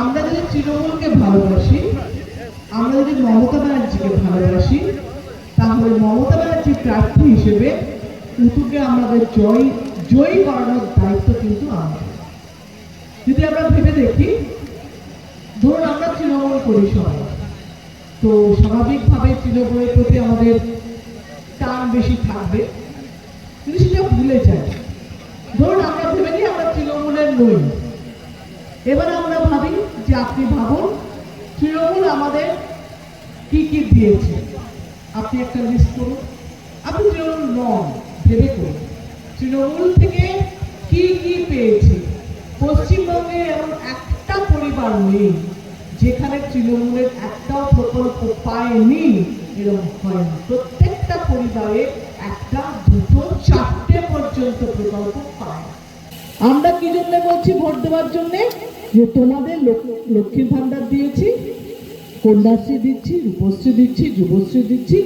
আমরা যদি তৃণমূলকে ভালোবাসি, আমরা যদি মমতা ব্যানার্জিকে ভালোবাসি, তাহলে মমতা ব্যানার্জি প্রার্থী হিসেবে উতুকে আমাদের জয়ী করানোর দায়িত্ব কিন্তু আমাদের। যদি আমরা ভেবে দেখি, ধরুন আমরা তৃণমূল করি সবাই, তো স্বাভাবিকভাবে তৃণমূলের প্রতি আমাদের টান বেশি থাকবে, কিন্তু সেটা ভুলে যায়। ধরুন আমরা ভেবে নিই আমরা তৃণমূলের নই, এবার আমরা ভাবি যে আপনি ভাবুন তৃণমূল আমাদের কি কি দিয়েছে, আপনি একটা লিস্ট করুন। আপনি তৃণমূল নন, ভেবে করুন তৃণমূল থেকে কি কি পেয়েছে। পশ্চিমবঙ্গে এমন একটা পরিবার নেই যেখানে তৃণমূলের একটাও প্রকল্প পায়নি, এরকম হয় না। প্রত্যেকটা পরিবারে একটা, দুটো, চারটে পর্যন্ত প্রকল্প পায়। আমরা কি জন্য বলছি ভোট দেওয়ার জন্যে? যে তোমাদের লক্ষ্মীর ভান্ডার দিয়েছি, কন্যাশ্রী দিচ্ছি, রূপশ্রী দিচ্ছি, যুবশ্রী দিচ্ছি,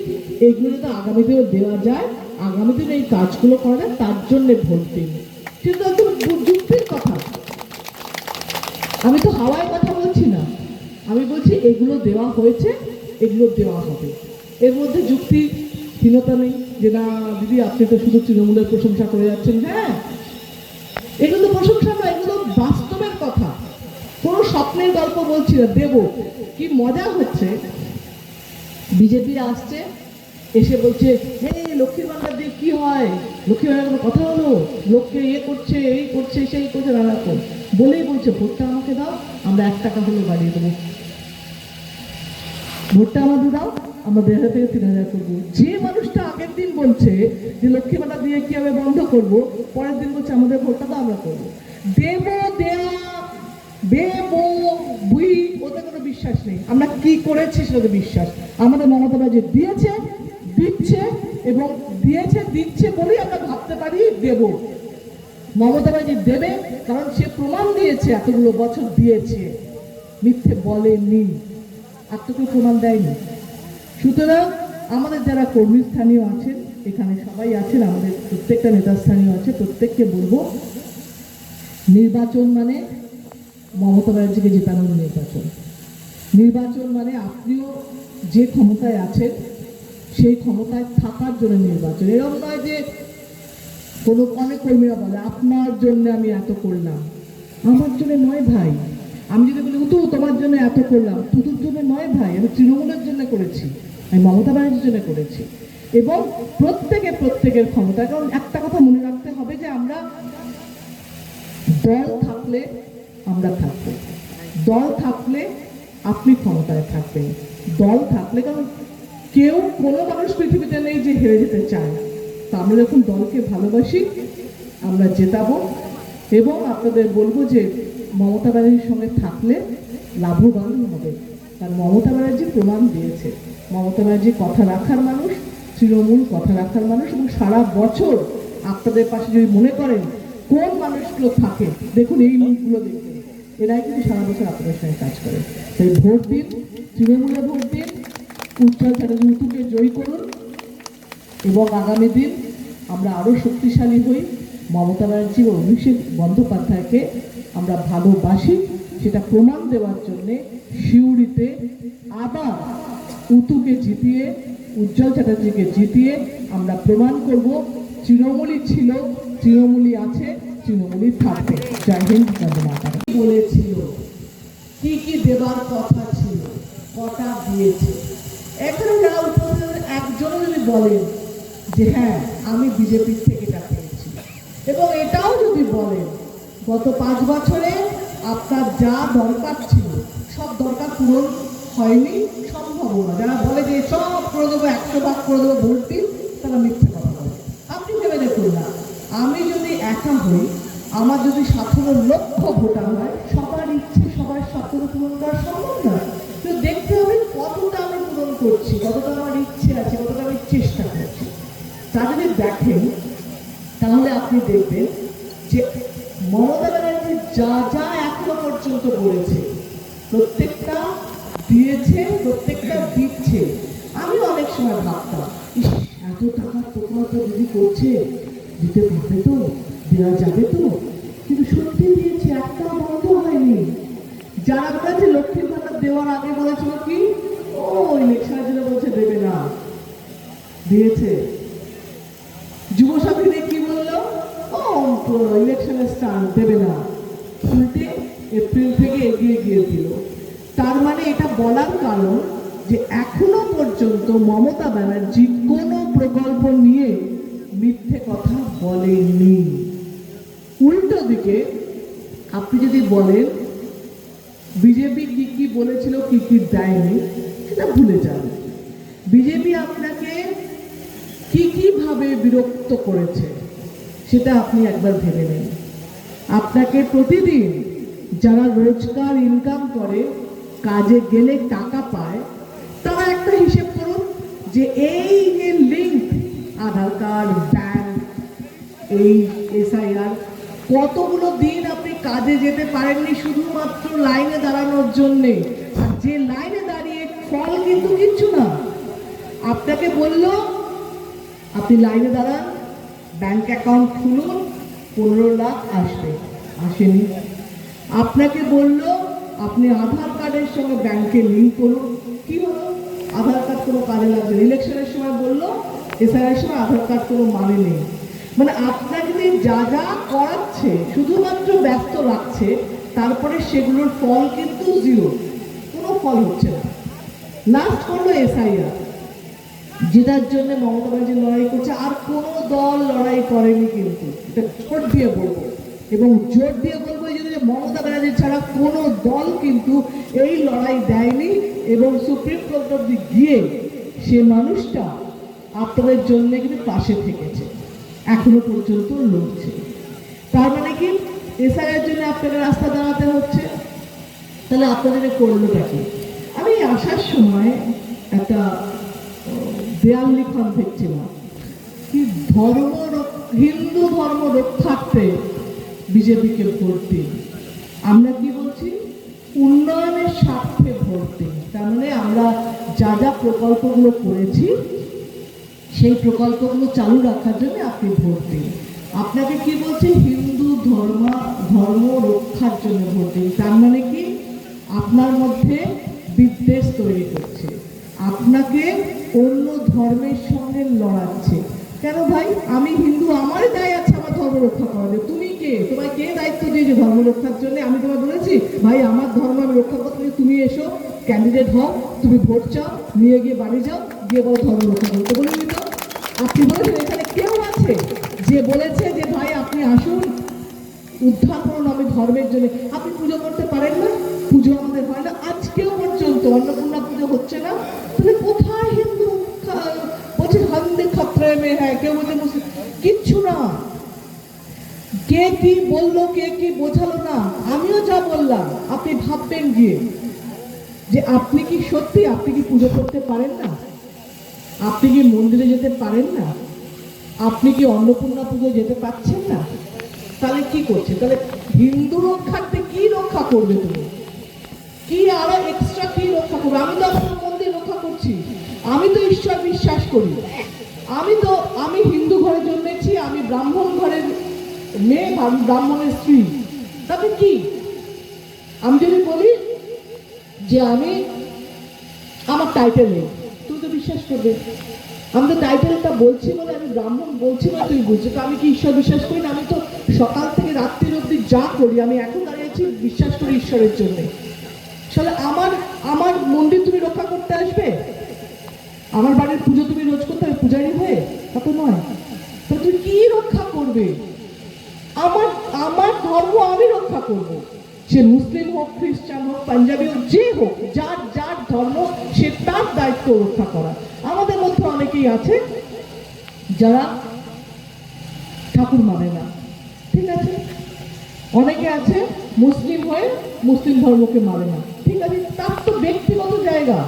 এগুলো তো আগামীতেও দেওয়া যায়, আগামী দিনে এই কাজগুলো করা যায়, তার জন্যে ভোট দিন। কিন্তু একদম যুক্তির কথা, আমি তো হাওয়ায় কথা বলছি না, আমি বলছি এগুলো দেওয়া হয়েছে, এগুলো দেওয়া হবে। এর মধ্যে যুক্তিহীনতা নেই যে না দিদি আপনি তো শুধু তৃণমূলের প্রশংসা করে যাচ্ছেন। হ্যাঁ, এগুলো তো প্রশংসা নয়, এগুলো বাস্তবের কথা, কোনো স্বপ্নের গল্প বলছি না। দেব, কি মজা হচ্ছে, বিজেপি আসছে এসে বলছে এই লক্ষ্মীর ভান্ডার দিয়ে কি হয়, লক্ষ্মীর ভান্ডার কোনো কথা হলো, লোককে ইয়ে করছে, এই করছে, সেই করছে, নানা রকম বলেই বলছে ভোটটা আমাকে দাও, আমরা 1 টাকা হলেও বাড়িয়ে দেবো, ভোটটা আমাদের দাও, আমরা 2000 থেকে 3000 করবো। যে মানুষটা আগের দিন বলছে যে লক্ষ্মী ভান্ডার দিয়ে কি আমি বন্ধ করবো, পরের দিন বলছে আমাদের ভোটটা তো আমরা করবো। দেব দেয়া বুই ওতে কোনো বিশ্বাস নেই, আমরা কি করেছি সেটাতে বিশ্বাস। আমাদের মমতা ব্যানার্জি দিয়েছে, দিচ্ছে, এবং দিয়েছে দিচ্ছে বলেই আমরা ভাবতে পারি দেব। মমতা ব্যানার্জি দেবে, কারণ সে প্রমাণ দিয়েছে এতগুলো বছর দিয়েছে, মিথ্যে বলেনি, আর তো কেউ প্রমাণ দেয়নি। সুতরাং আমাদের যারা কর্মী স্থানীয় আছেন, এখানে সবাই আছেন, আমাদের প্রত্যেকটা নেতা স্থানীয় আছে, প্রত্যেককে বলবো নির্বাচন মানে মমতা ব্যানার্জিকে জেতানোর নির্বাচন। নির্বাচন মানে আপনিও যে ক্ষমতায় আছেন সেই ক্ষমতায় থাকার জন্য নির্বাচন। এরকম নয় যে অনেক কর্মীরা বলে আপনার জন্য আমি এত করলাম, আমার জন্য নয় ভাই। আমি যদি বলি উতু তোমার জন্য এত করলাম, তুতুর জন্য নয় ভাই, আমি তৃণমূলের জন্য করেছি, আমি মমতা ব্যানার্জির জন্য করেছি। এবং প্রত্যেকের ক্ষমতা, কারণ একটা কথা মনে রাখতে হবে যে আমরা দল থাকলে আমরা থাকবো, দল থাকলে আপনি ক্ষমতায় থাকবেন, দল থাকলে, কারণ কেউ কোনো মানুষ পৃথিবীতে নেই যে হেরে যেতে চায়। তো আমরা যখন দলকে ভালোবাসি আমরা জেতাবো। এবং আপনাদের বলবো যে মমতা ব্যানার্জির সঙ্গে থাকলে লাভবান হবে, কারণ মমতা ব্যানার্জি প্রমাণ দিয়েছে মমতা ব্যানার্জি কথা রাখার মানুষ, তৃণমূল কথা রাখার মানুষ। এবং সারা বছর আপনাদের পাশে যদি মনে করেন কোন মানুষগুলো থাকে, দেখুন এই মুখগুলো দেখবেন, এরাই কিন্তু সারা বছর আপনাদের সঙ্গে কাজ করে। তাই ভোট দিন, তৃণমূলে ভোট দিন, উজ্জ্বল চ্যাটার্জি উতুকে জয়ী করুন, এবং আগামী দিন আমরা আরও শক্তিশালী হই। মমতা ব্যানার্জি ও অভিষেক বন্দ্যোপাধ্যায়কে আমরা ভালোবাসি, সেটা প্রমাণ দেওয়ার জন্যে সিউড়িতে আবার উতুকে জিতিয়ে, উজ্জ্বল চ্যাটার্জিকে জিতিয়ে আমরা প্রমাণ করব তৃণমূলই ছিল, তৃণমূলই আছে, তৃণমূলই থাকবে। জয় হিন্দ, বন্দে মাতরম। বলেছিল কি কি দেবার কথা ছিল, কটা দিয়েছে। এখানে যারা উপস্থিত একজন যদি বলেন যে হ্যাঁ আমি বিজেপির থেকে এটা পেয়েছি, এবং এটাও যদি বলেন গত 5 বছরে আপনার যা দরকার ছিল সব দরকার পূরণ হয়নি, সম্ভব না, যারা বলে যে সব করে দেবো, 100 ভাগ করে দেবো ভোট দিন, তারা মিথ্যে কথা বলে। আপনি ভেবে দেখুন না, আমি যদি একা হই, আমার যদি 17 লক্ষ ভোটার হয়, সবার ইচ্ছে সবার স্বপ্ন পূরণ করা সম্ভব না। তো দেখতে হবে কতটা আমি পূরণ করছি, কতটা আমার ইচ্ছে আছে, কতটা আমি চেষ্টা করছি। তা যদি দেখেন তাহলে আপনি দেখবেন যে মমতা ব্যানার্জি যা যা এখনো পর্যন্ত বলেছে প্রত্যেকটা দিয়েছে, প্রত্যেকটা দিচ্ছে। আমি অনেক সময় ভাবতাম এত টাকার প্রকল্প যদি করছে, দিতে পারবে তো, দেওয়া যাবে তো, কিন্তু সত্যি দিয়েছে, একটাও বন্ধ হয়নি। যারা বলেছে লক্ষ্মীর ভান্ডার দেওয়ার আগে বলেছিল কি ও ইলেকশনের জন্য বলছে দেবে না, দিয়েছে। যুবসাথী কি বললো, ও ইলেকশনের স্টার দেবে না, উল্টে এপ্রিল থেকে এগিয়ে গিয়ে দিল। তার মানে এটা বলার কারণ যে এখনো পর্যন্ত মমতা ব্যানার্জি কোনো প্রকল্প নিয়ে মিথ্যে কথা বলেননি। উল্টো দিকে আপনি যদি বলেন বিজেপি কি কি বলেছিল কি কি দেয়নি, সেটা ভুলে যান। বিজেপি আপনাকে কি কি ভাবে বিরক্ত করেছে সেটা আপনি একবার ভেবে নিন। আপনাকে প্রতিদিন যারা রোজগার ইনকাম করে, কাজে গেলে টাকা পায়, তারা একটা হিসেব করুন যে এই যে লিঙ্ক আধার কার্ড, ব্যাংক, এই SIR, কতগুলো দিন আপনি কাজে যেতে পারেননি শুধুমাত্র লাইনে দাঁড়ানোর জন্যে। আর যে লাইনে দাঁড়িয়ে ফল কিন্তু কিচ্ছু না। আপনাকে বললো আপনি লাইনে দাঁড়ান, ব্যাংক অ্যাকাউন্ট খুলুন, 15 লাখ আসবে, আসেনি। আপনাকে বললো আপনি আধার কার্ডের সঙ্গে ব্যাংকে লিঙ্ক করুন, কি হলো? আধার কার্ড কোনো কাজে লাগবে। ইলেকশনের সময় বললো SIR সময় আধার কার্ড কোনো মানে নেই। মানে আপনাকে যা যা করাচ্ছে শুধুমাত্র ব্যস্ত রাখছে, তারপরে সেগুলোর ফল কিন্তু জিরো, কোনো ফল হচ্ছে না। লাস্ট করলো SIR, যেটার জন্য মমতা ব্যানার্জি লড়াই করছে। আর কোনো দল লড়াই করেনি, কিন্তু এটা জোর দিয়ে বলবো, এবং জোর দিয়ে বলবো যদি মমতা ব্যানার্জি ছাড়া কোনো দল কিন্তু এই লড়াই দেয়নি। এবং সুপ্রিম কোর্ট অব্দি গিয়ে সে মানুষটা আপনাদের জন্য কিন্তু পাশে থেকেছে, এখনো পর্যন্ত লড়ছে। তার মানে কি SIR জন্য আপনাকে রাস্তা দাঁড়াতে হচ্ছে, তাহলে আপনাদের করলোটা কি? আমি আসার সময় একটা দেয়াল লিখন দেখছিলাম কি হিন্দু ধর্ম রক্ষার্থে বিজেপিকে ভোট দিন। আমরা কি বলছি? উন্নয়নের স্বার্থে ভোট দিন। তার মানে আমরা যা যা প্রকল্পগুলো করেছি সেই প্রকল্পগুলো চালু রাখার জন্য আপনি ভোট দিন। আপনাকে কি বলছে? হিন্দু ধর্ম রক্ষার জন্য ভোট দিন। তার মানে কি আপনার মধ্যে বিদ্বেষ তৈরি করছে, আপনাকে অন্য ধর্মের সঙ্গে লড়াচ্ছে। কেন ভাই? আমি হিন্দু, আমার দায় আছে আমার ধর্ম রক্ষা করার। তুমি কে? তোমায় কে দায়িত্ব দিয়েছে ধর্ম রক্ষার জন্য? আমি তোমায় বলেছি ভাই আমার ধর্ম আমি রক্ষা করতে, তুমি এসো, ক্যান্ডিডেট হও, তুমি ভোট চাও, নিয়ে গিয়ে বাড়ি যাও, গিয়ে বলো ধর্ম রক্ষা করতে। বলিনি তো? আপনি বলেছেন? এখানে কেউ আছে যে বলেছে যে ভাই আপনি আসুন উদ্ধার করুন আমি ধর্মের জন্য? আপনি পুজো করতে পারেন না, পুজো আমাদের হয় না, আজকেও পর্যন্ত অন্নপূর্ণা পুজো হচ্ছে না। তাহলে কোথায় হিন্দু? বলছে হিন্দু খতরে মে হ্যাঁ, কেউ বলছে মুসলিম, কিচ্ছু না। কে কি বললো, কে কি বোঝালো না, আমিও যা বললাম আপনি ভাববেন গিয়ে যে আপনি কি সত্যি, আপনি কি পুজো করতে পারেন না? আপনি কি মন্দিরে যেতে পারেন না? আপনি কি অন্নপূর্ণা পুজো যেতে পারছেন না? তাহলে কি করছে? তাহলে হিন্দু রক্ষার্থে কি রক্ষা করবে তুমি? কি আরো এক্সট্রা কি রক্ষা করবে? আমি তো আপনার মন্দির রক্ষা করছি, আমি তো ঈশ্বর বিশ্বাস করি, আমি হিন্দু ঘরে জন্মেছি, আমি ব্রাহ্মণ ঘরের মেয়ে, ব্রাহ্মণের স্ত্রী। তাতে কি? আমি যদি বলি যে আমি আমার টাইটেল নেই, তুমি তো বিশ্বাস করবে। আমি তো টাইটেলটা বলছি বলে, আমি ব্রাহ্মণ বলছি না, তুই বুঝছো তো আমি কি ঈশ্বর বিশ্বাস করি না? আমি তো সকাল থেকে রাত্রির অব্দি যা করি, আমি এখন দাঁড়িয়েছি বিশ্বাস করি ঈশ্বরের জন্যে। তাহলে আমার মন্দির তুমি রক্ষা করতে আসবে? আমার বাড়ির পুজো তুমি রোজ করতে হবে পূজারী হয়ে? তা তো নয়। তাহলে তুমি কি রক্ষা করবে? আমার ধর্ম আমি রক্ষা করব। সে মুসলিম হোক, খ্রিস্টান হোক, পাঞ্জাবি হোক, যে হোক, যার যার ধর্ম সে তার দায়িত্ব রক্ষা করা। আমাদের মধ্যে অনেকেই আছে যারা ঠাকুর মানে না, ঠিক আছে? অনেকে আছে মুসলিম হয়ে মুসলিম ধর্মকে মানে না, ঠিক আছে? তার তো ব্যক্তিগত জায়গা।